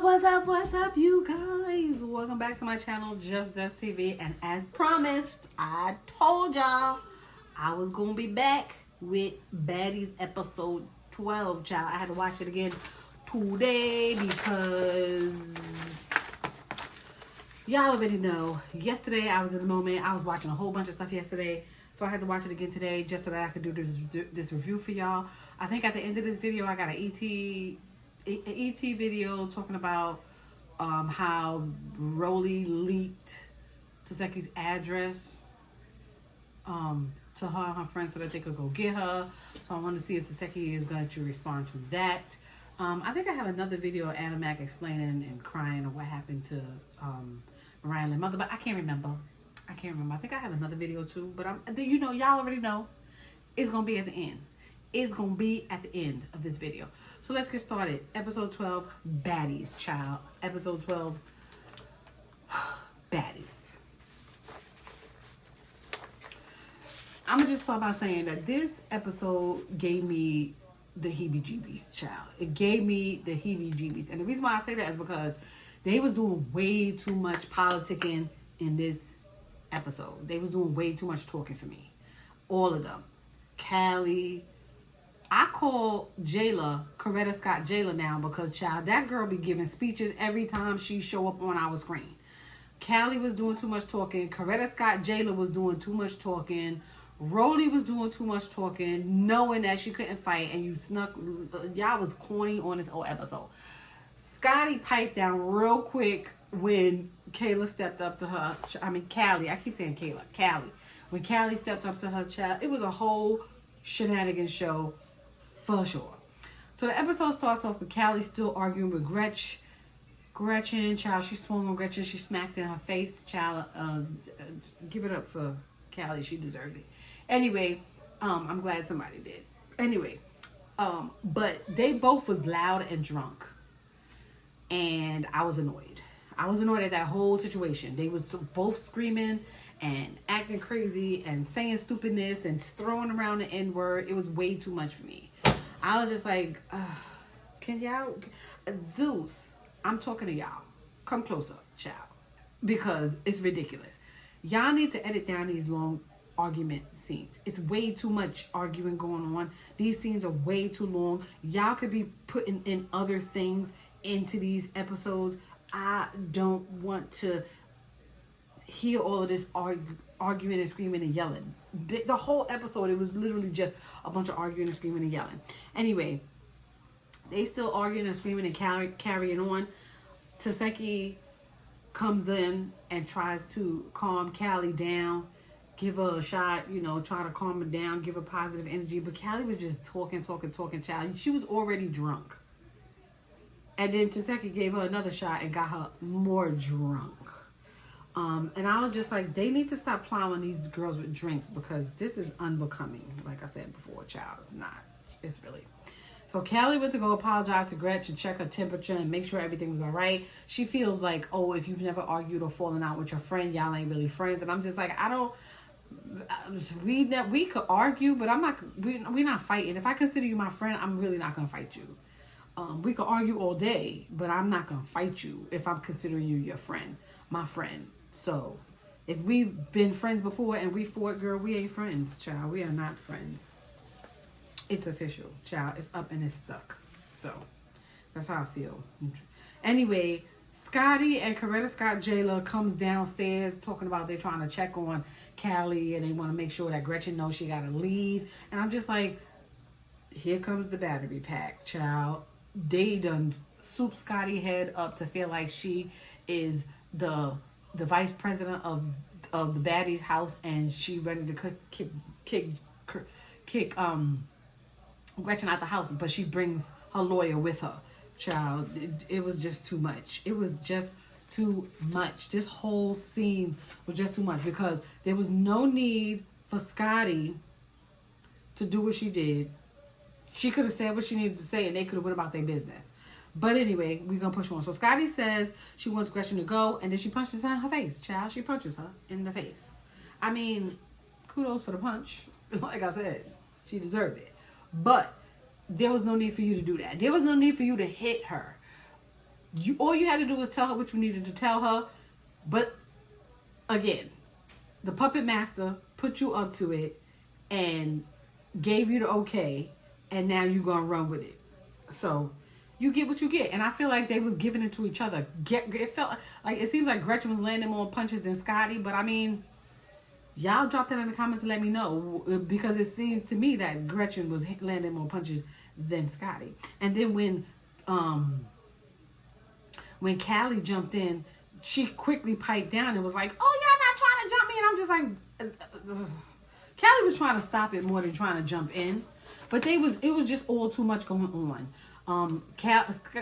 What's up, you guys? Welcome back to my channel, Just TV. And as promised, I told y'all I was gonna be back with Baddies episode 12, child. I had to watch it again today because y'all already know. Yesterday, I was in the moment. I was watching a whole bunch of stuff yesterday, so I had to watch it again today just so that I could do this review for y'all. I think at the end of this video, I got an ET video talking about how Rolly leaked Taseki's address to her and her friends so that they could go get her. So I want to see if Taseki is going to respond to that. I think I have another video of Animac explaining and crying of what happened to Mariah Lynn mother, but I can't remember. I think I have another video too, but y'all already know it's going to be at the end. It's going to be at the end of this video. So let's get started. Episode 12, Baddies, child. Episode 12, Baddies. I'm going to just start by saying that this episode gave me the heebie-jeebies, child. It gave me the heebie-jeebies. And the reason why I say that is because they was doing way too much politicking in this episode. They was doing way too much talking for me. All of them. Callie. I call Jayla Coretta Scott Jayla now because, child, that girl be giving speeches every time she show up on our screen. Callie was doing too much talking. Coretta Scott Jayla was doing too much talking. Rolly was doing too much talking, knowing that she couldn't fight, and you snuck. Y'all was corny on this whole episode. Scotty piped down real quick when Kayla stepped up to her. Callie. I keep saying Kayla. Callie. When Callie stepped up to her child, it was a whole shenanigans show. For sure. So the episode starts off with Callie still arguing with Gretchen. Child, she swung on Gretchen. She smacked in her face. Child, give it up for Callie. She deserved it. Anyway, I'm glad somebody did. Anyway, but they both was loud and drunk. And I was annoyed. I was annoyed at that whole situation. They was both screaming and acting crazy and saying stupidness and throwing around the N-word. It was way too much for me. I was just like, can y'all, Zeus, I'm talking to y'all. Come closer, child. Because it's ridiculous. Y'all need to edit down these long argument scenes. It's way too much arguing going on. These scenes are way too long. Y'all could be putting in other things into these episodes. I don't want to hear all of this arguing and screaming and yelling. The whole episode, it was literally just a bunch of arguing and screaming and yelling. Anyway, they still arguing and screaming and carrying on. Taseki comes in and tries to calm Callie down, give her a shot, try to calm her down, give her positive energy. But Callie was just talking, child. She was already drunk. And then Taseki gave her another shot and got her more drunk. And I was just like, they need to stop plowing these girls with drinks because this is unbecoming. Like I said before, child, it's not. It's really. So Callie went to go apologize to Gretchen, check her temperature, and make sure everything was all right. She feels like, oh, if you've never argued or fallen out with your friend, y'all ain't really friends. And I'm just like, we could argue, but we're not fighting. If I consider you my friend, I'm really not going to fight you. We could argue all day, but I'm not going to fight you if I'm considering you your friend, my friend. So, if we've been friends before and we fought, girl, we ain't friends, child. We are not friends. It's official, child. It's up and it's stuck. So, that's how I feel. Anyway, Scotty and Coretta Scott Jayla comes downstairs talking about they're trying to check on Callie and they want to make sure that Gretchen knows she got to leave. And I'm just like, here comes the battery pack, child. They done soup Scotty head up to feel like she is the vice president of the Baddies house, and she ready to kick Gretchen out the house, but she brings her lawyer with her. Child, it was just too much. It was just too much. This whole scene was just too much because there was no need for Scotty to do what she did. She could have said what she needed to say and they could have went about their business. But anyway, we're going to push on. So Scotty says she wants Gretchen to go, and then she punches her in her face, child. She punches her in the face. I mean, kudos for the punch. Like I said, she deserved it. But there was no need for you to do that. There was no need for you to hit her. All you had to do was tell her what you needed to tell her. But again, the puppet master put you up to it and gave you the okay, and now you're gonna run with it. So you get what you get, and I feel like they was giving it to each other. It felt like, it seems like Gretchen was landing more punches than Scotty, but I mean, y'all drop that in the comments and let me know, because it seems to me that Gretchen was landing more punches than Scotty. And then when Callie jumped in, she quickly piped down and was like, "Oh, y'all not trying to jump me," and I'm just like, Callie was trying to stop it more than trying to jump in, but it was just all too much going on.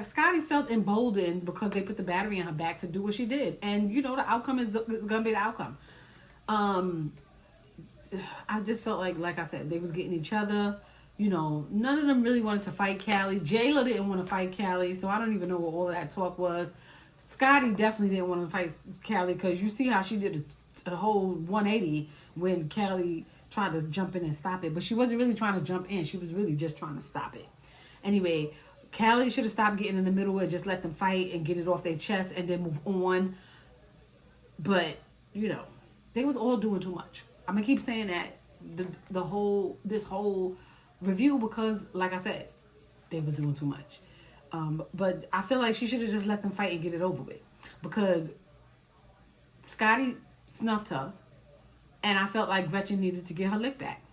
Scotty felt emboldened because they put the battery in her back to do what she did, and you know the outcome is gonna be the outcome. I just felt like I said, they was getting each other. You know, none of them really wanted to fight Callie. Jayla didn't want to fight Callie, so I don't even know what all of that talk was. Scotty definitely didn't want to fight Callie, because you see how she did a whole 180 when Callie tried to jump in and stop it. But she wasn't really trying to jump in. She was really just trying to stop it. Anyway, Callie should have stopped getting in the middle and just let them fight and get it off their chest and then move on. But, you know, they was all doing too much. I'm going to keep saying that this whole review, because, like I said, they was doing too much. But I feel like she should have just let them fight and get it over with, because Scotty snuffed her, and I felt like Gretchen needed to get her lick back.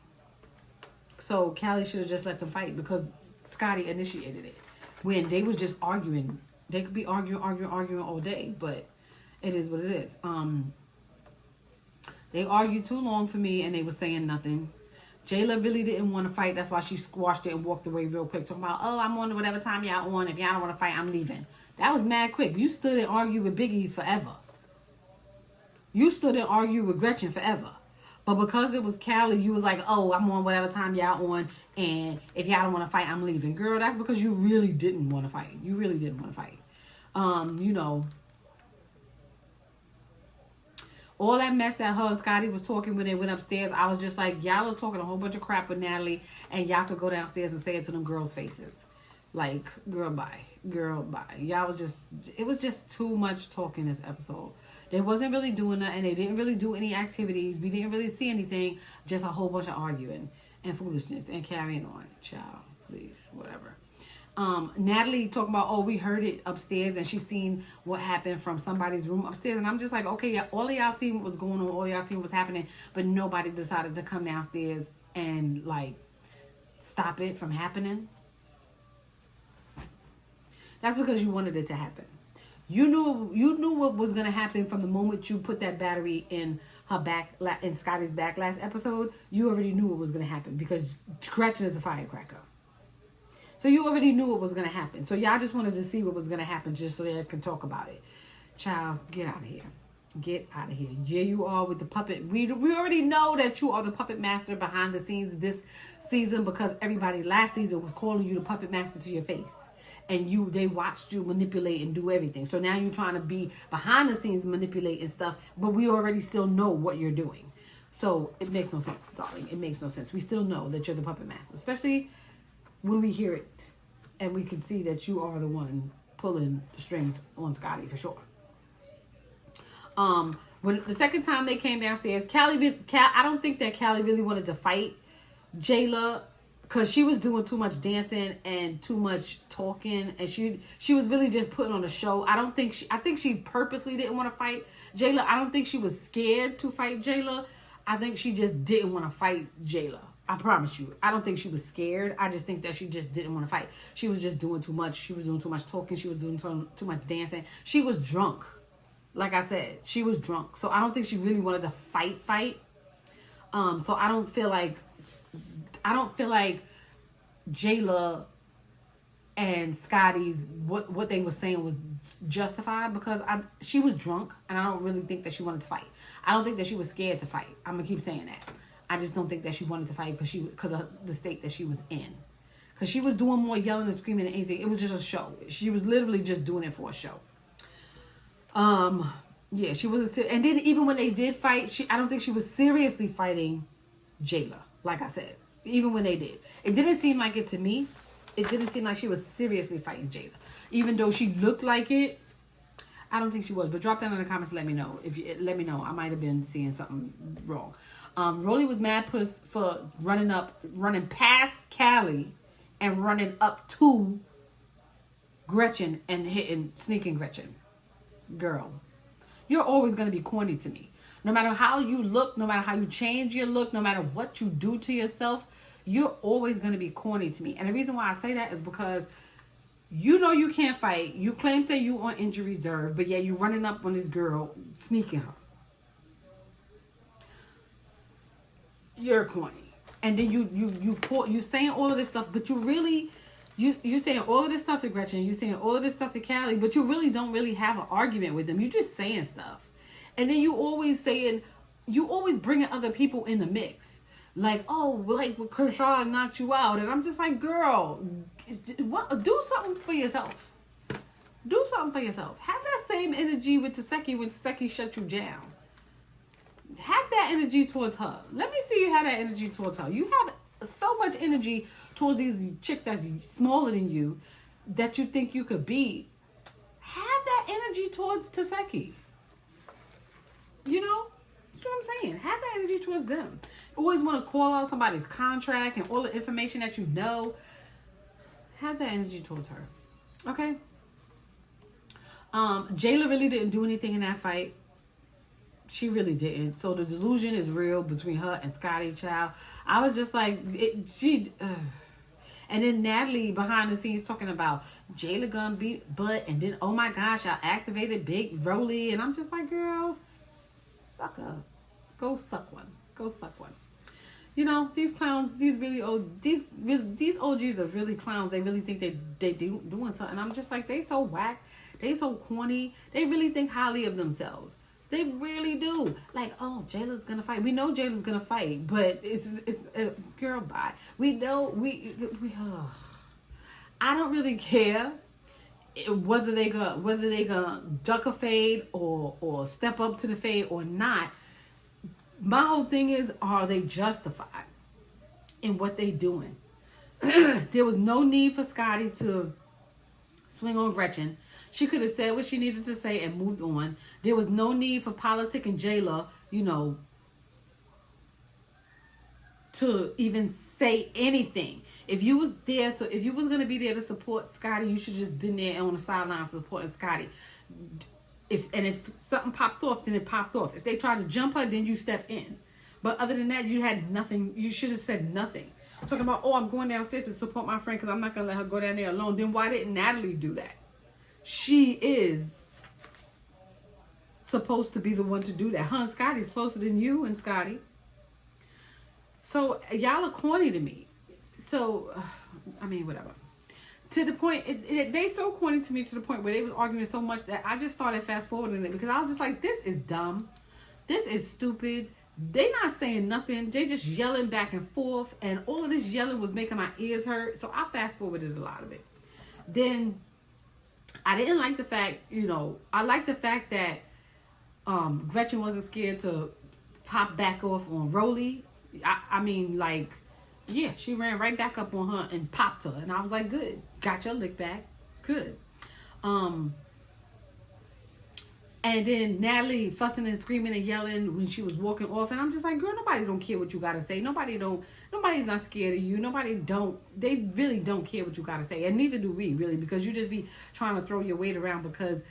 So Callie should have just let them fight, because Scotty initiated it. When they was just arguing, they could be arguing all day, but it is what it is. They argued too long for me, and they was saying nothing. Jayla really didn't want to fight. That's why she squashed it and walked away real quick, talking about, "Oh, I'm on whatever time y'all on. If y'all don't want to fight, I'm leaving." That was mad quick. You stood and argued with Biggie forever. You stood and argued with Gretchen forever. But because it was Callie, you was like, "Oh, I'm on whatever time y'all on, and if y'all don't want to fight, I'm leaving." Girl, that's because you really didn't want to fight. You really didn't want to fight. You know, all that mess that her and Scotty was talking when they went upstairs, I was just like, y'all are talking a whole bunch of crap with Natalie, and y'all could go downstairs and say it to them girls' faces. Like, girl, bye. Girl, bye. Y'all was just, it was just too much talking this episode. They wasn't really doing that, and they didn't really do any activities. We didn't really see anything, just a whole bunch of arguing and foolishness and carrying on. Child, please, whatever. Natalie talking about, "Oh, we heard it upstairs," and she seen what happened from somebody's room upstairs. And I'm just like, okay, all of y'all seen what was going on, all of y'all seen what was happening, but nobody decided to come downstairs and like stop it from happening. That's because you wanted it to happen. You knew what was gonna happen from the moment you put that battery in her back, in Scotty's back last episode. You already knew what was gonna happen, because Gretchen is a firecracker. So you already knew what was going to happen. So y'all just wanted to see what was going to happen just so they could talk about it. Child, get out of here. Get out of here. Yeah, you are with the puppet. We already know that you are the puppet master behind the scenes this season, because everybody last season was calling you the puppet master to your face. And they watched you manipulate and do everything. So now you're trying to be behind the scenes manipulating stuff, but we already still know what you're doing. So it makes no sense, darling. It makes no sense. We still know that you're the puppet master, especially when we hear it and we can see that you are the one pulling the strings on Scotty for sure. When the second time they came downstairs, I don't think that Callie really wanted to fight Jayla, because she was doing too much dancing and too much talking, and she was really just putting on a show. I think she purposely didn't want to fight Jayla. I don't think she was scared to fight Jayla. I think she just didn't want to fight Jayla. I promise you. I don't think she was scared. I just think that she just didn't want to fight. She was just doing too much. She was doing too much talking. She was doing too much dancing. She was drunk. Like I said, she was drunk. So I don't think she really wanted to fight. So I don't feel like Jayla and Scotty's what they were saying was justified, because she was drunk, and I don't really think that she wanted to fight. I don't think that she was scared to fight. I'm gonna keep saying that. I just don't think that she wanted to fight because of the state that she was in. Because she was doing more yelling and screaming than anything. It was just a show. She was literally just doing it for a show. Yeah, she wasn't. And then even when they did fight, I don't think she was seriously fighting Jayla. Like I said, even when they did, it didn't seem like it to me. it didn't seem like she was seriously fighting Jada. Even though she looked like it, I don't think she was. But drop down in the comments and let me know. Let me know. I might have been seeing something wrong. Rolly was mad for running past Callie and running up to Gretchen and sneaking Gretchen. Girl, you're always going to be corny to me. No matter how you look, no matter how you change your look, no matter what you do to yourself, you're always going to be corny to me. And the reason why I say that is because you know you can't fight. You claim say you on injury reserve, but yeah, you running up on this girl, sneaking her. You're corny. And then you saying all of this stuff, but you saying all of this stuff to Gretchen, you saying all of this stuff to Callie, but you really don't really have an argument with them. You just saying stuff. And then you always bringing other people in the mix. Like, oh, like when Kershaw knocked you out. And I'm just like, girl, do something for yourself. Do something for yourself. Have that same energy with Taseki when Taseki shut you down. Have that energy towards her. Let me see you have that energy towards her. You have so much energy towards these chicks that's smaller than you that you think you could beat. Have that energy towards Taseki. You know? That's what I'm saying. Have that energy towards them. Always want to call out somebody's contract and all the information that you know. Have that energy towards her. Okay? Jayla really didn't do anything in that fight. She really didn't. So the delusion is real between her and Scotty Child. I was just like, and then Natalie behind the scenes talking about Jayla gonna beat butt, and then oh my gosh, I activated Big Rolly, and I'm just like, girl, suck up, go suck one, You know, these clowns, these OGs are really clowns. They really think they doing something. I'm just like, they so whack, they so corny. They really think highly of themselves. They really do. Like, oh, Jayla's gonna fight. We know Jayla's gonna fight, but it's girl, bye. We know I don't really care whether they gonna duck a fade or step up to the fade or not. My whole thing is, are they justified in what they doing? There was no need for Scotty to swing on Gretchen. She could have said what she needed to say and moved on. There was no need for Politic and Jayla, you know, to even say anything. If you was gonna be there to support Scotty, you should just been there on the sidelines supporting Scotty. If something popped off, then it popped off. If they tried to jump her, then you step in. But other than that, you had nothing. You should have said nothing. Talking about, oh, I'm going downstairs to support my friend because I'm not gonna let her go down there alone. Then why didn't Natalie do that? She is supposed to be the one to do that. Her and Scotty's closer than you and Scotty. So y'all are corny to me. So, I mean, whatever. To the point, they so corny to me to the point where they was arguing so much that I just started fast forwarding it because I was just like, this is dumb. This is stupid. They not saying nothing. They just yelling back and forth. And all of this yelling was making my ears hurt. So I fast forwarded a lot of it. Then I didn't like the fact, I like the fact that Gretchen wasn't scared to pop back off on Rolly. I mean, like, yeah, she ran right back up on her and popped her. And I was like, good. Got your lick back. Good. And then Natalie fussing and screaming and yelling when she was walking off. And I'm just like, girl, nobody don't care what you got to say. Nobody's not scared of you. They really don't care what you got to say. And neither do we, really, because you just be trying to throw your weight around because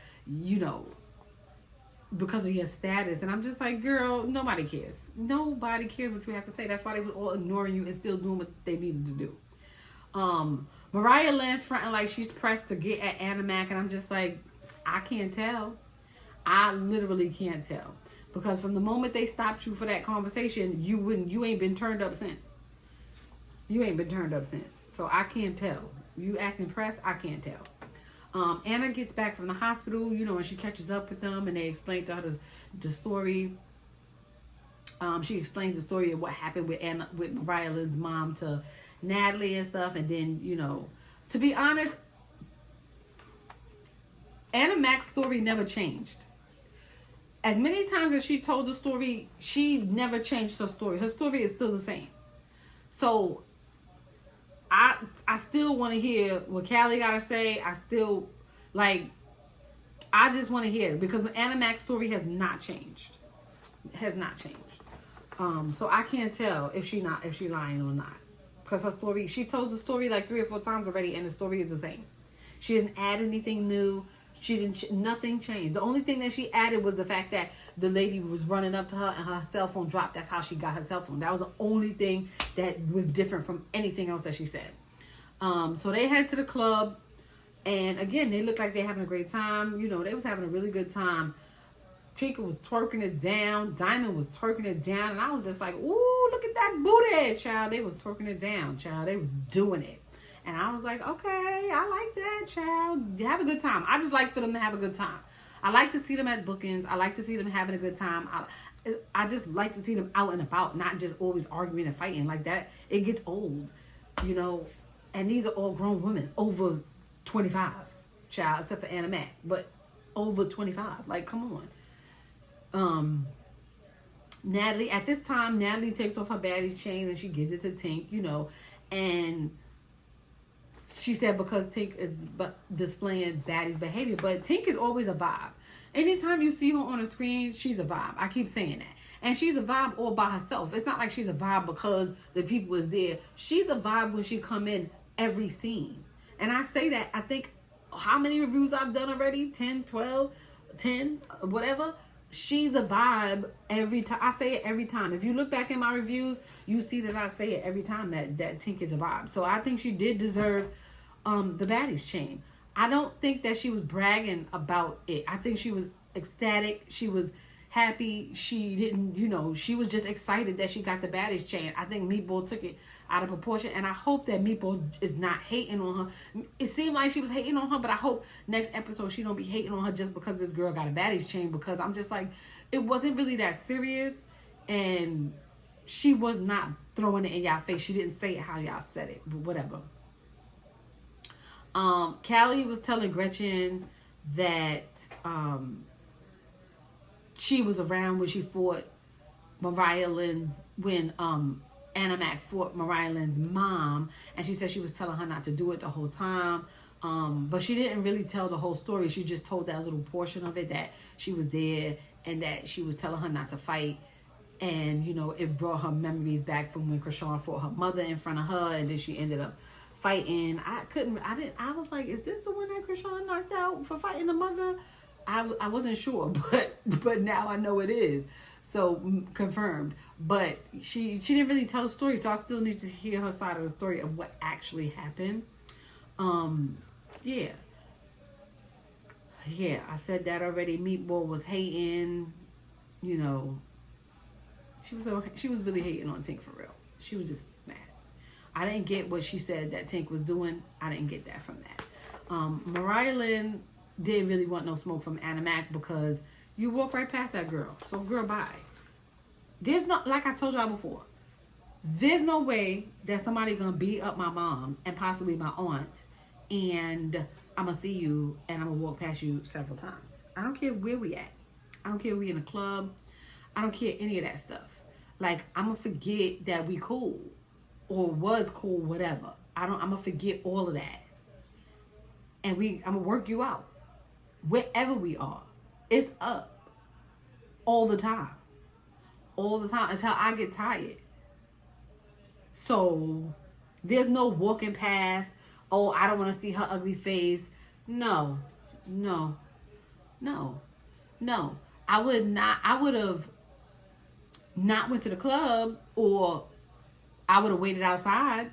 of your status. And I'm just like, girl, nobody cares. Nobody cares what you have to say. That's why they was all ignoring you and still doing what they needed to do. Mariah Lynn fronting like she's pressed to get at Animac. And I'm just like, I can't tell. I literally can't tell. Because from the moment they stopped you for that conversation, you ain't been turned up since. You ain't been turned up since. So I can't tell. You acting pressed, I can't tell. Anna gets back from the hospital, and she catches up with them and they explain to her the story. She explains the story of what happened with Mariah Lynn's mom to Natalie and stuff. And then, to be honest, Anna Mac's story never changed. As many times as she told the story, she never changed her story. Her story is still the same. So I still want to hear what Callie got to say. I just want to hear it because Anna Mac's story has not changed. Has not changed. So I can't tell if she lying or not. Because her story, she told the story like 3 or 4 times already, and the story is the same. She didn't add anything new. Nothing changed. The only thing that she added was the fact that the lady was running up to her and her cell phone dropped. That's how she got her cell phone. That was the only thing that was different from anything else that she said. So they head to the club, and again, they look like they're having a great time. You know, they was having a really good time. Tinker was twerking it down. Diamond was twerking it down. And I was just like, ooh, look at that booty, child. They was twerking it down, child. They was doing it. And I was like, okay, I like that, child. Have a good time. I just like for them to have a good time. I like to see them at bookings. I like to see them having a good time. I just like to see them out and about, not just always arguing and fighting like that. It gets old, you know. And these are all grown women over 25, child, except for Anna Mac. But over 25. Like, come on. Natalie, at this time, Natalie takes off her baddie's chains and she gives it to Tink, you know. And she said because Tink is displaying baddie's behavior. But Tink is always a vibe. Anytime you see her on the screen, she's a vibe. I keep saying that. And she's a vibe all by herself. It's not like she's a vibe because the people is there. She's a vibe when she come in every scene. And I say that, I think, how many reviews I've done already? 10, 12, 10, whatever. She's a vibe every time. I say it every time. If you look back in my reviews, you see that I say it every time that Tink is a vibe. So I think she did deserve the baddie's chain. I don't think that she was bragging about it. I think she was ecstatic. She was happy. She didn't, you know, she was just excited that she got the baddie's chain. I think Meatball took it out of proportion, and I hope that Meatball is not hating on her. It seemed like she was hating on her, but I hope next episode she don't be hating on her just because this girl got a baddie's chain, because I'm just like, it wasn't really that serious, and she was not throwing it in y'all face. She didn't say it how y'all said it, but whatever. Callie was telling Gretchen that she was around when she fought Mariah Lynn's, when Anna Mac fought Mariah Lynn's mom, and she said she was telling her not to do it the whole time. But she didn't really tell the whole story. She just told that little portion of it, that she was there and that she was telling her not to fight. And, you know, it brought her memories back from when Krishan fought her mother in front of her, and then she ended up fighting. I was like, is this the one that Krishan knocked out for fighting the mother? I wasn't sure, but now I know it is. So confirmed. But she didn't really tell the story, so I still need to hear her side of the story of what actually happened. Yeah, I said that already. Meatball was hating, you know. She was really hating on Tink for real. She was just mad. I didn't get what she said that Tink was doing. I didn't get that from that. Mariah Lynn didn't really want no smoke from Anna Mac because you walk right past that girl. So girl, bye. There's no, like I told y'all before, there's no way that somebody gonna beat up my mom and possibly my aunt, and I'm gonna see you and I'm gonna walk past you several times. I don't care where we at. I don't care if we in a club. I don't care any of that stuff. Like, I'm gonna forget that we cool or was cool, whatever. I'm gonna forget all of that. And I'm gonna work you out. Wherever we are. It's up. All the time. All the time. Until I get tired. So, there's no walking past, oh, I don't want to see her ugly face. No. I would have not went to the club, or I would have waited outside.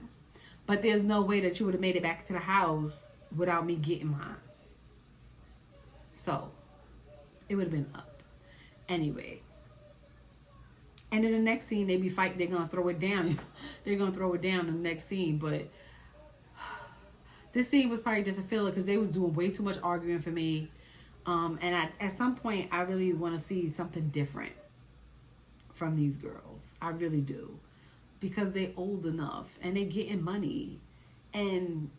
But there's no way that you would have made it back to the house without me getting mine. So, it would have been up. Anyway. And in the next scene, they be fighting. They're going to throw it down. They're going to throw it down in the next scene. But this scene was probably just a filler because they was doing way too much arguing for me. And at some point, I really want to see something different from these girls. I really do. Because they're old enough and they're getting money. And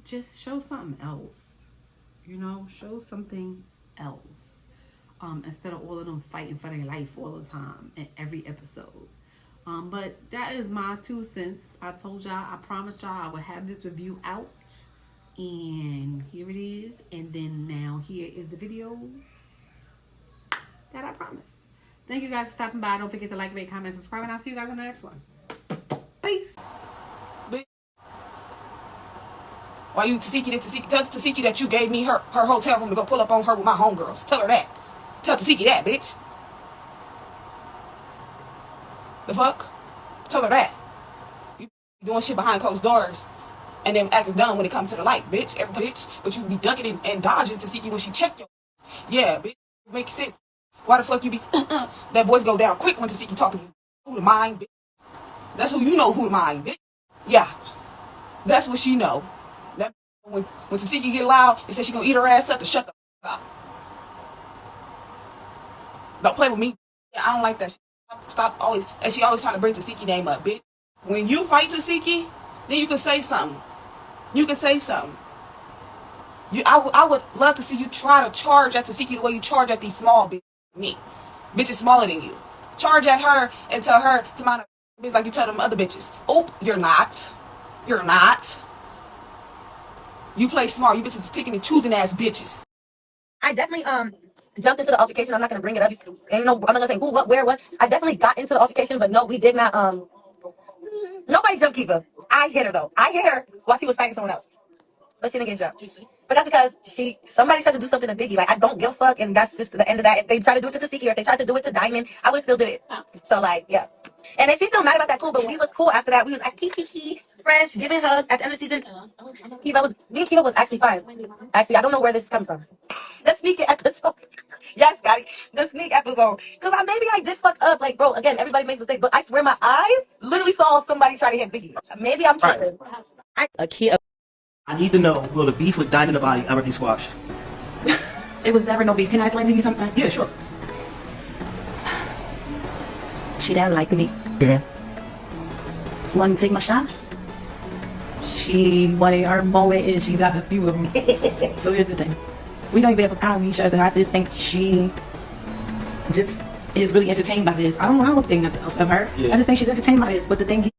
just show something else. You know, show something else. Instead of all of them fighting for their life all the time in every episode. But that is my 2 cents. I told y'all, I promised y'all I would have this review out. And here it is. And then now here is the video that I promised. Thank you guys for stopping by. Don't forget to like, rate, comment, subscribe, and I'll see you guys in the next one. Peace. Why you Tasiki, tell Tasiki that you gave me her hotel room to go pull up on her with my homegirls. Tell her that. Tell Tasiki that, bitch. The fuck? Tell her that. You doing shit behind closed doors and then acting dumb when it comes to the light, bitch. Every bitch. But you be ducking and dodging Tasiki when she checked your ass. Yeah, bitch. Makes sense. Why the fuck you be that voice go down quick when Tasiki talking to you? Who the mind, bitch? That's who you know who the mind, bitch. Yeah. That's what she know. That when Tasiki get loud and say she gonna eat her ass up to shut the fuck up. Don't play with me. I don't like that shit. Stop always, and she always trying to bring Tasiki name up, bitch. When you fight Tasiki, then you can say something. You can say something. I would love to see you try to charge at Tasiki the way you charge at these small bitches. Me, bitches smaller than you. Charge at her and tell her to mind her bitch like you tell them other bitches. Oop, you're not. You're not. You play smart. You bitches is picking and choosing ass bitches. I definitely jumped into the altercation. I'm not gonna bring it up. Ain't no, I'm not gonna say who, what, where, what. I definitely got into the altercation, but no, we did not. Nobody jumped Kiva. I hit her though. I hit her while she was fighting someone else, but she didn't get jumped. But that's because somebody tried to do something to Biggie. Like, I don't give a fuck, and that's just the end of that. If they try to do it to Tasiki or if they tried to do it to Diamond, I would have still did it. So like, yeah. And if she's still mad about that, cool. But we was cool after that. We was like kiki, fresh, giving hugs at the end of the season. Me and Kiva was actually fine. Actually, I don't know where this is coming from. The sneak episode. Yes, Scotty. The sneak episode. Because maybe I did fuck up. Like, bro, again, everybody makes mistakes. But I swear my eyes literally saw somebody try to hit Biggie. Maybe I'm tripping. Right. I need to know, will the beef with Diamond the Body ever be squashed? It was never no beef. Can I explain to you something? Yeah, sure. She didn't like me. Yeah. Wanted to take my shot. She wanted her moment and she got a few of them. So here's the thing. We don't even have a problem with each other. I just think she just is really entertained by this. I don't think nothing else of her. Yeah. I just think she's entertained by this. But the thing